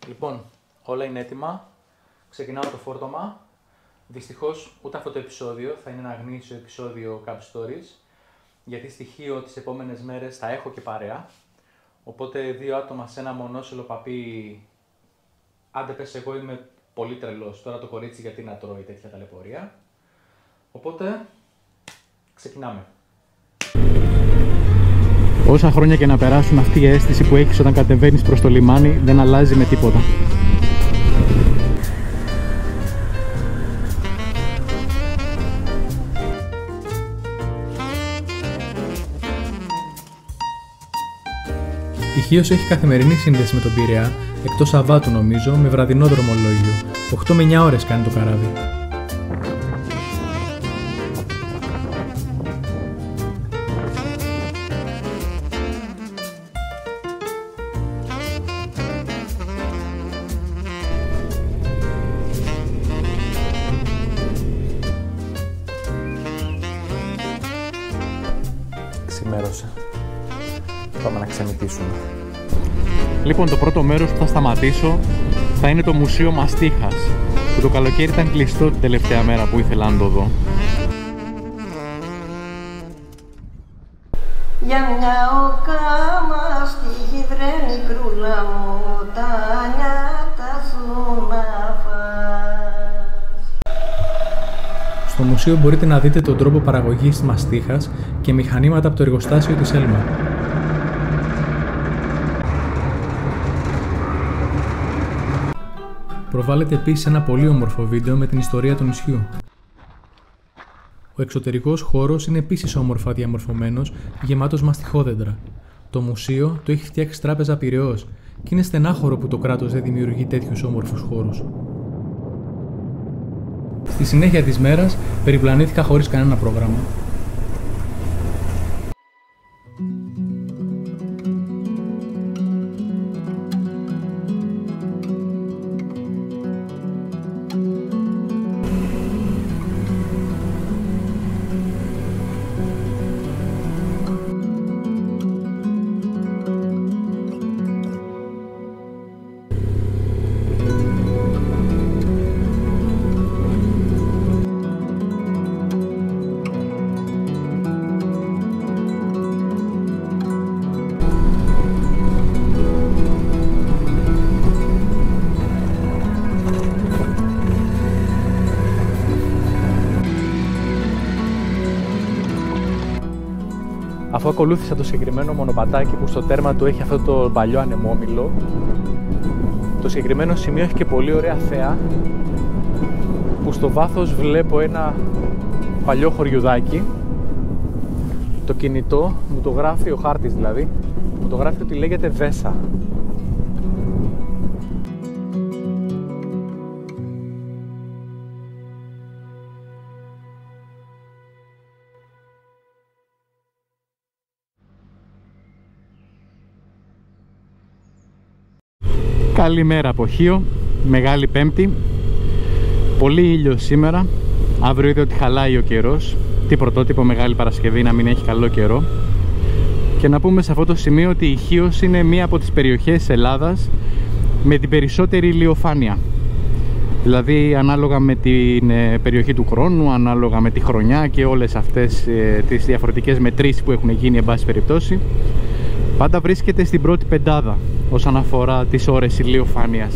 Λοιπόν, όλα είναι έτοιμα. Ξεκινάω το φόρτωμα. Δυστυχώς ούτε αυτό το επεισόδιο θα είναι ένα γνήσιο επεισόδιο Cab Stories, γιατί στοιχείο τις επόμενες μέρες θα έχω και παρέα. Οπότε 2 άτομα σε ένα μονόσελο παπί. Άντε πες, εγώ είμαι πολύ τρελός. Τώρα το κορίτσι γιατί να τρώει τέτοια ταλαιπωρία. Οπότε ξεκινάμε. Όσα χρόνια και να περάσουν, αυτή η αίσθηση που έχεις όταν κατεβαίνεις προς το λιμάνι δεν αλλάζει με τίποτα. Η Χίος έχει καθημερινή σύνδεση με τον Πειραιά, εκτός Σαββάτου νομίζω, με βραδινό δρομολόγιο. 8 με 9 ώρες κάνει το καράβι. Ξημέρωσε. Πάμε να ξεμητήσουμε. Λοιπόν, το πρώτο μέρος που θα σταματήσω θα είναι το Μουσείο Μαστίχας, που το καλοκαίρι ήταν κλειστό την τελευταία μέρα που ήθελα να το δω. Για μια οκα μαστίχη βρε μικρούλα μου, τα νιάτα σου να φας. Στο μουσείο μπορείτε να δείτε τον τρόπο παραγωγής της μαστίχας και μηχανήματα από το εργοστάσιο της Έλμα. Προβάλλεται επίσης ένα πολύ όμορφο βίντεο με την ιστορία του νησιού. Ο εξωτερικός χώρος είναι επίσης όμορφα διαμορφωμένος, γεμάτος μαστιχόδεντρα. Το μουσείο το έχει φτιάξει Τράπεζα Πειραιώς και είναι στενάχωρο που το κράτος δεν δημιουργεί τέτοιους όμορφους χώρους. Στη συνέχεια της μέρας περιπλανήθηκα χωρίς κανένα πρόγραμμα. Αφού ακολούθησα το συγκεκριμένο μονοπατάκι που στο τέρμα του έχει αυτό το παλιό ανεμόμυλο, το συγκεκριμένο σημείο έχει και πολύ ωραία θέα, που στο βάθος βλέπω ένα παλιό χωριουδάκι. Το κινητό μου το γράφει, ο χάρτης δηλαδή, μου το γράφει ότι λέγεται Βέσα. Καλημέρα από Χίο, Μεγάλη Πέμπτη. Πολύ ήλιος σήμερα. Αύριο είδε ότι χαλάει ο καιρός. Τι πρωτότυπο Μεγάλη Παρασκευή να μην έχει καλό καιρό. Και να πούμε σε αυτό το σημείο ότι η Χίος είναι μία από τις περιοχές της Ελλάδας με την περισσότερη ηλιοφάνεια. Δηλαδή ανάλογα με την περιοχή του χρόνου, ανάλογα με τη χρονιά και όλες αυτές τις διαφορετικές μετρήσεις που έχουν γίνει εν πάση περιπτώσει, πάντα βρίσκεται στην πρώτη πεντάδα όσον αφορά τις ώρες ηλιοφάνειας.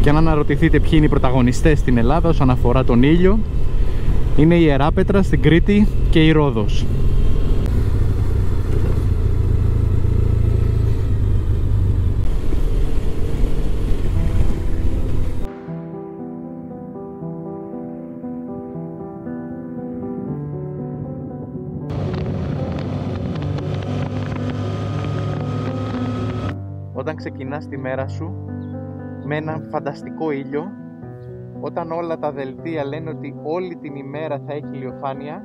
Και αν αναρωτηθείτε ποιοι είναι οι πρωταγωνιστές στην Ελλάδα όσον αφορά τον ήλιο, είναι η Ιεράπετρα στην Κρήτη και η Ρόδος. όταν ξεκινάς τη μέρα σου με έναν φανταστικό ήλιο, όταν όλα τα δελτία λένε ότι όλη την ημέρα θα έχει ηλιοφάνεια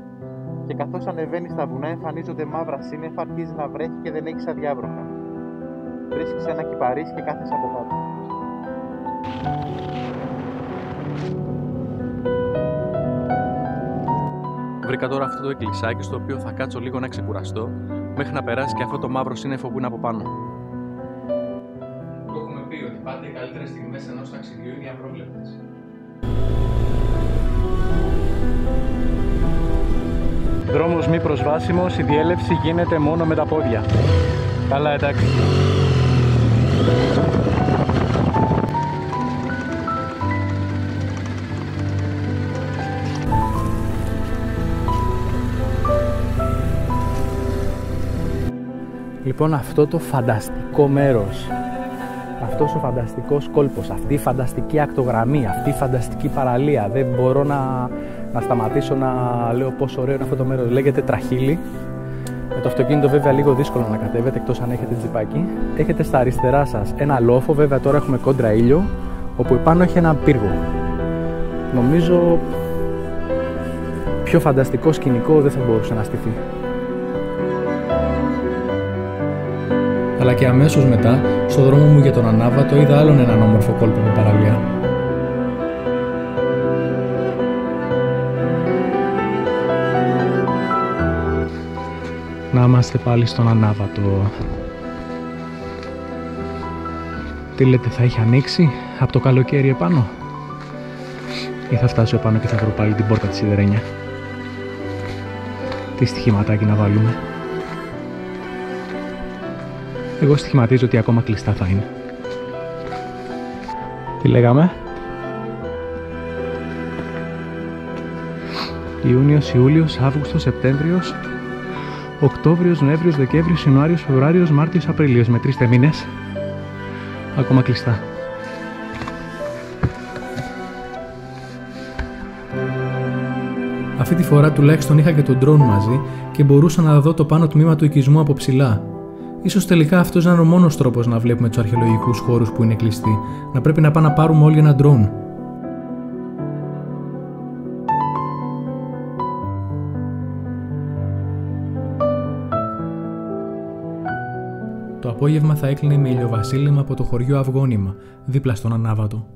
και καθώς ανεβαίνεις στα βουνά εμφανίζονται μαύρα σύννεφα, αρχίζει να βρέχει και δεν έχεις αδιάβροχα. Βρίσκεις ένα κυπαρίσι και κάθεσαι από κάτω. Βρήκα τώρα αυτό το εκκλησάκι στο οποίο θα κάτσω λίγο να ξεκουραστώ μέχρι να περάσει και αυτό το μαύρο σύννεφο που είναι από πάνω. Το έχουμε πει ότι πάντα οι καλύτερες στιγμές ενός ταξιδιού είναι οι απρόβλεπτες. Δρόμος μη προσβάσιμος, η διέλευση γίνεται μόνο με τα πόδια. Καλά, εντάξει. Λοιπόν, αυτό το φανταστικό μέρος, αυτός ο φανταστικός κόλπος, αυτή η φανταστική ακτογραμμή, αυτή η φανταστική παραλία, δεν μπορώ να σταματήσω να λέω πόσο ωραίο είναι αυτό το μέρος. Λέγεται Τραχύλι. Με το αυτοκίνητο βέβαια λίγο δύσκολο να κατέβετε, εκτός αν έχετε τζιπάκι. Έχετε στα αριστερά σας ένα λόφο, βέβαια τώρα έχουμε κόντρα ήλιο, όπου επάνω έχει ένα πύργο. Νομίζω πιο φανταστικό σκηνικό δεν θα μπορούσε να στηθεί. Αλλά και αμέσως μετά, στο δρόμο μου για τον Ανάβατο, είδα άλλον έναν όμορφο κόλπο με παραλία. Να είμαστε πάλι στον Ανάβατο. Τι λέτε, θα έχει ανοίξει από το καλοκαίρι επάνω? Ή θα φτάσω επάνω και θα βρω πάλι την πόρτα της σιδερένια? Τι στοιχηματάκι να βάλουμε? Εγώ στοιχηματίζω ότι ακόμα κλειστά θα είναι. Τι λέγαμε? Ιούνιος, Ιούλιος, Αύγουστος, Σεπτέμβριος, Οκτώβριος, Νοέμβριος, Δεκέμβριος, Ιανουάριος, Φεβρουάριος, Μάρτιος, Απρίλιος. Μετρήστε μήνες. Ακόμα κλειστά. Αυτή τη φορά τουλάχιστον είχα και τον drone μαζί και μπορούσα να δω το πάνω τμήμα του οικισμού από ψηλά. Ίσως τελικά αυτός να είναι ο μόνος τρόπος να βλέπουμε τους αρχαιολογικούς χώρους που είναι κλειστοί. Να πρέπει να πάμε να πάρουμε όλοι ένα drone. Το απόγευμα θα έκλεινε με ηλιοβασίλεμα από το χωριό Αυγόνημα, δίπλα στον Ανάβατο.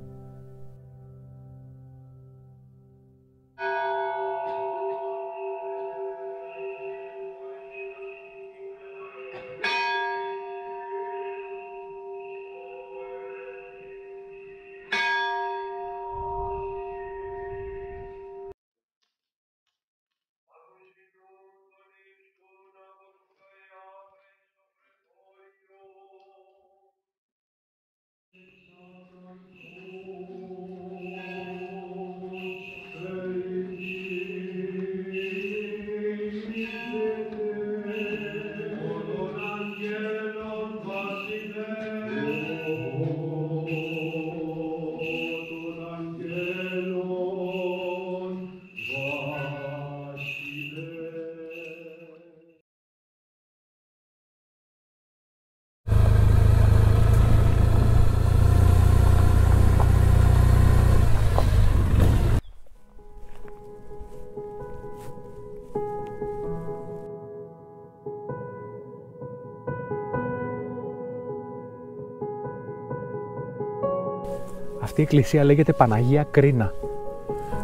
Αυτή η εκκλησία λέγεται Παναγία Κρίνα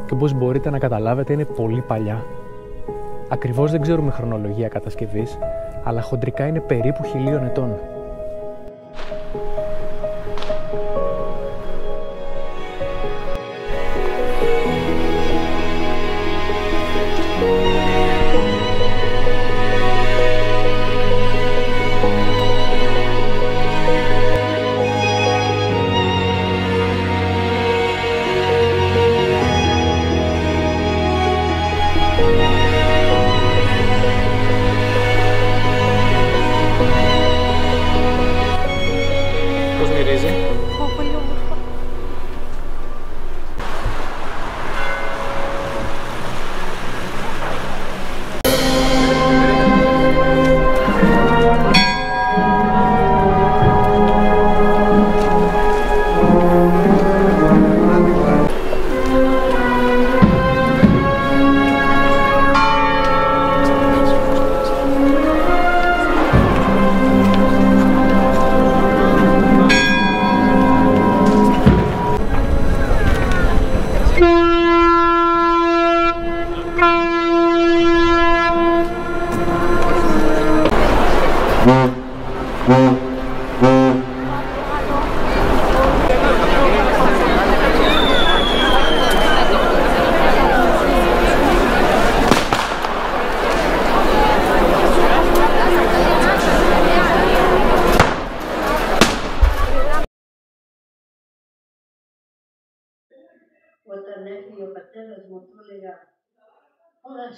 και όπως μπορείτε να καταλάβετε είναι πολύ παλιά. Ακριβώς δεν ξέρουμε χρονολογία κατασκευής, αλλά χοντρικά είναι περίπου 1000 ετών.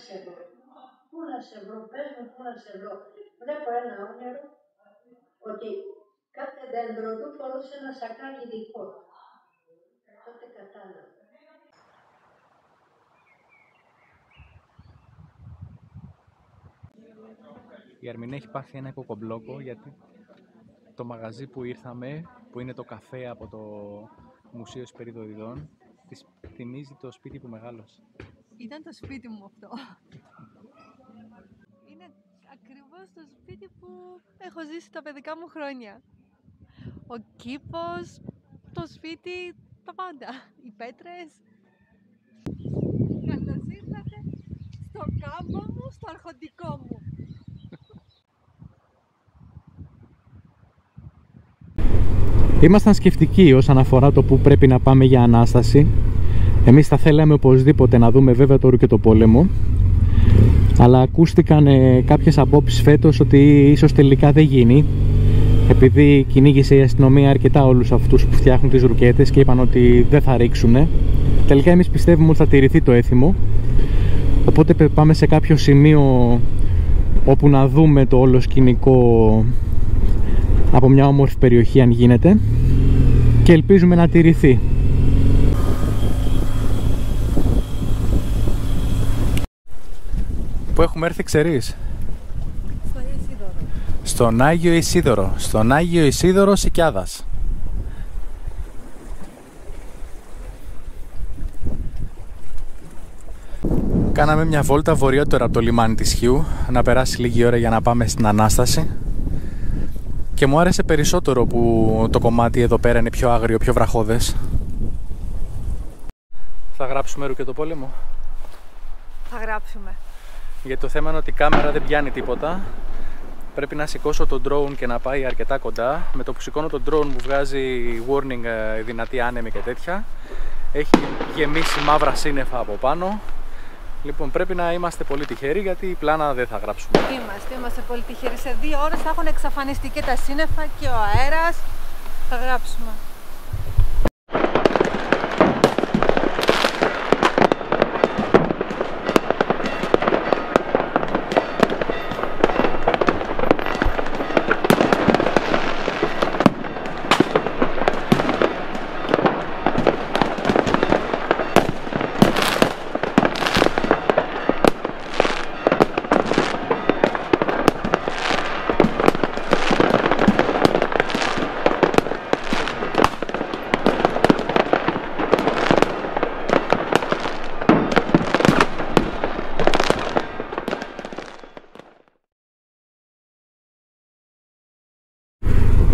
σε βρω. Πού να σε βρω, πες μου πού να σε βρω. Βλέπω ένα όνειρο ότι κάθε δέντρο του φορούσε ένα σακάκι δικό του. Τότε κατάλαβα. Η Ερμηνεία έχει πάθει ένα κοκομπλόκο γιατί το μαγαζί που ήρθαμε, που είναι το καφέ από το Μουσείο Εσπεριδοειδών, της θυμίζει το σπίτι που μεγάλωσε. Ήταν το σπίτι μου αυτό. Είναι ακριβώς το σπίτι που έχω ζήσει τα παιδικά μου χρόνια. Ο κήπος, το σπίτι, τα πάντα. Οι πέτρες. Καλώς ήρθατε στο κάμπο μου, στο αρχοντικό μου. Ήμασταν σκεπτικοί όσον αφορά το που πρέπει να πάμε για Ανάσταση. Εμείς θα θέλαμε οπωσδήποτε να δούμε βέβαια το Ρουκετοπόλεμο, αλλά ακούστηκαν κάποιες απόψεις φέτος ότι ίσως τελικά δεν γίνει, επειδή κυνήγησε η αστυνομία αρκετά όλους αυτούς που φτιάχνουν τις ρουκέτες και είπαν ότι δεν θα ρίξουνε. Τελικά εμείς πιστεύουμε ότι θα τηρηθεί το έθιμο, οπότε πάμε σε κάποιο σημείο όπου να δούμε το όλο σκηνικό από μια όμορφη περιοχή αν γίνεται, και ελπίζουμε να τηρηθεί. Πού έχουμε έρθει, ξέρεις? Στον Άγιο Ισίδωρο. Στον Άγιο Ισίδωρο Σικιάδας. Κάναμε μια βόλτα βορειότερα από το λιμάνι της Χίου, να περάσει λίγη ώρα για να πάμε στην Ανάσταση. Και μου άρεσε περισσότερο που το κομμάτι εδώ πέρα είναι πιο άγριο, πιο βραχώδες. Θα γράψουμε Ρουκετοπόλεμο. Θα γράψουμε. Γιατί το θέμα είναι ότι η κάμερα δεν πιάνει τίποτα. Πρέπει να σηκώσω το drone και να πάει αρκετά κοντά. Με το που σηκώνω το drone μου βγάζει warning, δυνατή άνεμη και τέτοια. Έχει γεμίσει μαύρα σύννεφα από πάνω. Λοιπόν, πρέπει να είμαστε πολύ τυχεροί γιατί πλάνα δεν θα γράψουμε. Είμαστε πολύ τυχεροί. Σε 2 ώρες θα έχουν εξαφανιστεί και τα σύννεφα και ο αέρας. Θα γράψουμε.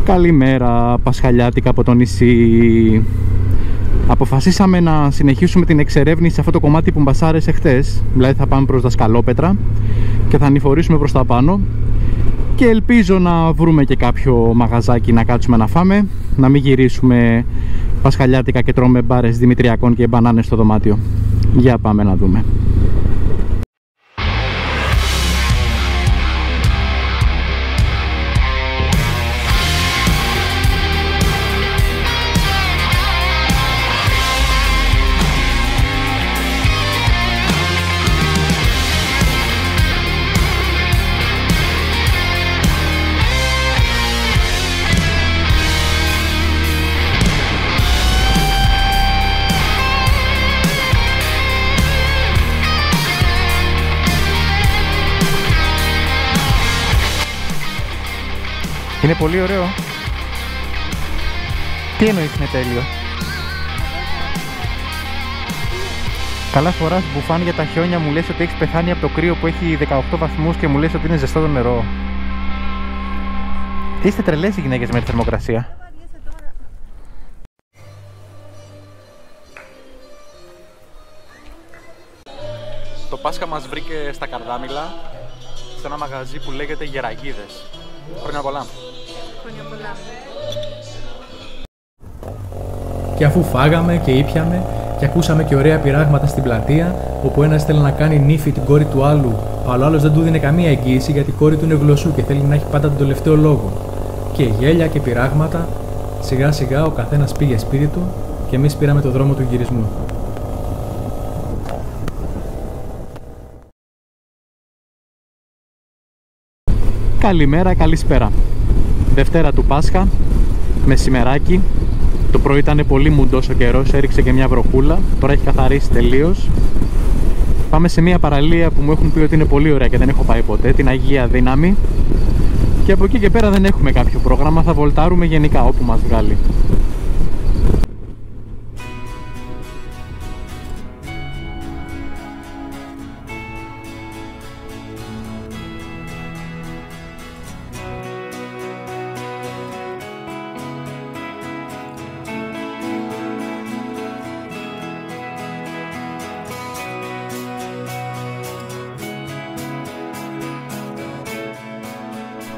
Καλημέρα, Πασχαλιάτικα από το νησί. Αποφασίσαμε να συνεχίσουμε την εξερεύνηση σε αυτό το κομμάτι που μας άρεσε χτες. Δηλαδή θα πάμε προς Δασκαλόπετρα και θα ανηφορήσουμε προς τα πάνω. Και ελπίζω να βρούμε και κάποιο μαγαζάκι να κάτσουμε να φάμε. Να μην γυρίσουμε Πασχαλιάτικα και τρώμε μπάρες δημητριακών και μπανάνες στο δωμάτιο. Για πάμε να δούμε. Είναι πολύ ωραίο. Τι εννοείς είναι τέλειο? Καλά φοράς μπουφάν για τα χιόνια, μου λες ότι έχεις πεθάνει από το κρύο που έχει 18 βαθμούς και μου λες ότι είναι ζεστό το νερό. Είστε τρελές οι γυναίκες με τη θερμοκρασία. Το Πάσχα μας βρήκε στα Καρδάμιλα, σε ένα μαγαζί που λέγεται Γεραγίδες. Χρόνια πολλά. Χρόνια πολλά. Και αφού φάγαμε και ήπιαμε και ακούσαμε και ωραία πειράγματα στην πλατεία, όπου ένας θέλει να κάνει νύφη την κόρη του άλλου, αλλά ο άλλος δεν του δίνει καμία εγγύηση γιατί η κόρη του είναι γλωσσού και θέλει να έχει πάντα τον τελευταίο λόγο. Και γέλια και πειράγματα, σιγά σιγά ο καθένας πήγε σπίτι του και εμείς πήραμε το δρόμο του γυρισμού. Καλημέρα, καλησπέρα. Δευτέρα του Πάσχα, μεσημεράκι. Το πρωί ήταν πολύ μουντός ο καιρός, έριξε και μια βροχούλα. Τώρα έχει καθαρίσει τελείως. Πάμε σε μια παραλία που μου έχουν πει ότι είναι πολύ ωραία και δεν έχω πάει ποτέ, την Αγία Δύναμη. Και από εκεί και πέρα δεν έχουμε κάποιο πρόγραμμα, θα βολτάρουμε γενικά όπου μας βγάλει.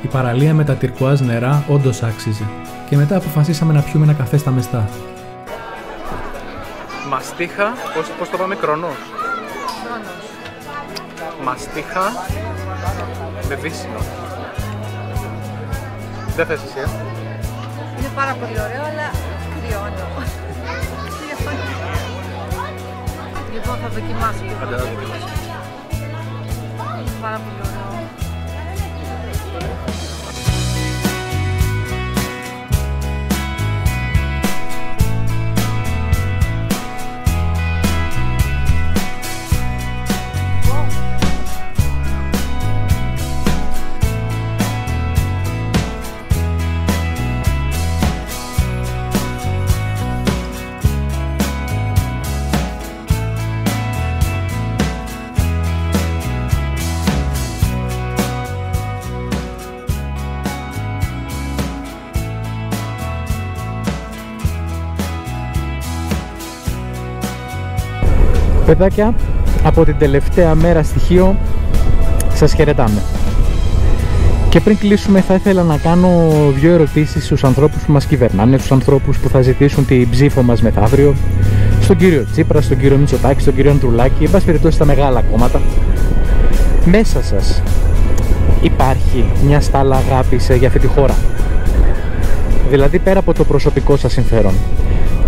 Η παραλία με τα τυρκουάζ νερά όντως άξιζε και μετά αποφασίσαμε να πιούμε ένα καφέ στα μεστά. Μαστίχα, πώς το πάμε, κρονός. Μαστίχα με βύσσινο. Δεν θες εσύ, Είναι πάρα πολύ ωραίο, αλλά κρυώνω. Λοιπόν, θα δοκιμάσω και Άντε, εγώ. θα δοκιμάσω. Είναι πάρα πολύ ωραίο. Παιδάκια, από την τελευταία μέρα στοιχείο σας χαιρετάμε. Και πριν κλείσουμε θα ήθελα να κάνω δύο ερωτήσεις στους ανθρώπους που μας κυβερνάνε, στους ανθρώπους που θα ζητήσουν την ψήφο μας μεθαύριο, στον κύριο Τσίπρα, στον κύριο Μητσοτάκη, στον κύριο Ανδρουλάκη, εν πάση περιπτώσει στα μεγάλα κόμματα. Μέσα σας υπάρχει μια στάλα αγάπης για αυτή τη χώρα? Δηλαδή πέρα από το προσωπικό σας συμφέρον,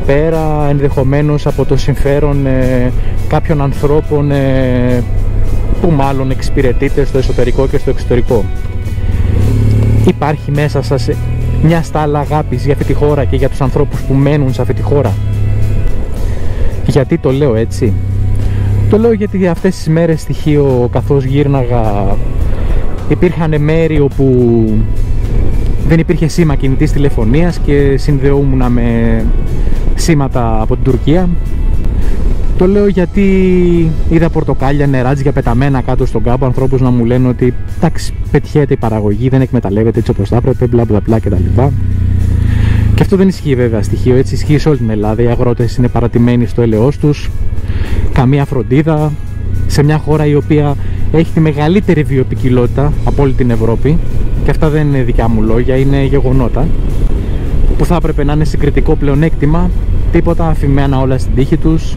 πέρα ενδεχομένως από το συμφέρον κάποιων ανθρώπων που μάλλον εξυπηρετείτε στο εσωτερικό και στο εξωτερικό, υπάρχει μέσα σας μια στάλα αγάπης για αυτή τη χώρα και για τους ανθρώπους που μένουν σε αυτή τη χώρα? Γιατί το λέω έτσι? Το λέω γιατί αυτές τις μέρες στοιχείο, καθώς γύρναγα, υπήρχαν μέρη όπου δεν υπήρχε σήμα κινητής τηλεφωνίας και συνδεόμουν με σήματα από την Τουρκία. Το λέω γιατί είδα πορτοκάλια, νεράτζια πεταμένα κάτω στον κάμπο, ανθρώπους να μου λένε ότι εντάξει, πετιέται η παραγωγή, δεν εκμεταλλεύεται έτσι όπως θα έπρεπε, μπλα μπλα μπλα κτλ. Και αυτό δεν ισχύει βέβαια στοιχείο, έτσι ισχύει σε όλη την Ελλάδα. Οι αγρότες είναι παρατημένοι στο έλεος τους, καμία φροντίδα, σε μια χώρα η οποία έχει τη μεγαλύτερη βιοποικιλότητα από όλη την Ευρώπη, και αυτά δεν είναι δικιά μου λόγια, είναι γεγονότα, που θα έπρεπε να είναι συγκριτικό πλεονέκτημα, τίποτα, αφημένα όλα στην τύχη τους.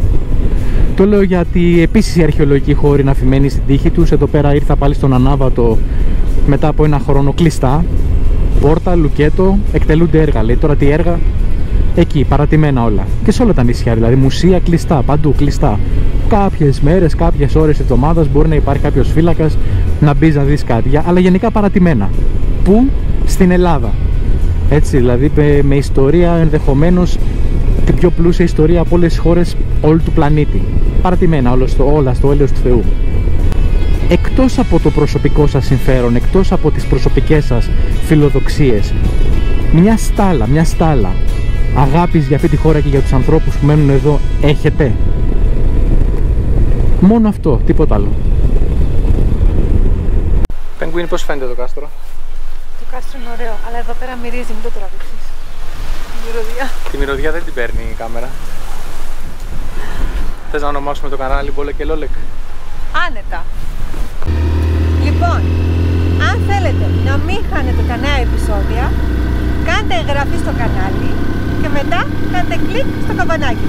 Το λέω γιατί επίσης οι αρχαιολογικοί χώροι είναι αφημένοι στην τύχη τους. Εδώ πέρα ήρθα πάλι στον Ανάβατο μετά από ένα χρόνο, κλειστά, πόρτα, λουκέτο, εκτελούνται έργα. Λέει τώρα τι έργα? Εκεί, παρατημένα όλα. Και σε όλα τα νησιά, δηλαδή μουσεία κλειστά, παντού κλειστά. Κάποιες μέρες, κάποιες ώρες εβδομάδας μπορεί να υπάρχει κάποιος φύλακας να μπεις να δεις κάτι, αλλά γενικά παρατημένα. Πού? Στην Ελλάδα. Έτσι, δηλαδή με ιστορία ενδεχομένως την πιο πλούσια ιστορία από όλες τις χώρες όλου του πλανήτη. Παρατημένα όλα στο έλεος του Θεού. Εκτός από το προσωπικό σας συμφέρον, εκτός από τις προσωπικές σας φιλοδοξίες, μια στάλα αγάπης για αυτή τη χώρα και για τους ανθρώπους που μένουν εδώ έχετε? Μόνο αυτό, τίποτα άλλο. Πενγκουίνι, πώς φαίνεται το κάστρο? Το κάστρο είναι ωραίο, αλλά εδώ πέρα μυρίζει, μην το τραβήξεις. Τη μυρωδιά. Τη μυρωδιά δεν την παίρνει η κάμερα. Θες να ονομάσουμε το κανάλι Μπόλεκ και Λόλεκ? Άνετα. Λοιπόν, αν θέλετε να μην χάνετε κανένα επεισόδια, κάντε εγγραφή στο κανάλι και μετά κάντε κλικ στο καμπανάκι.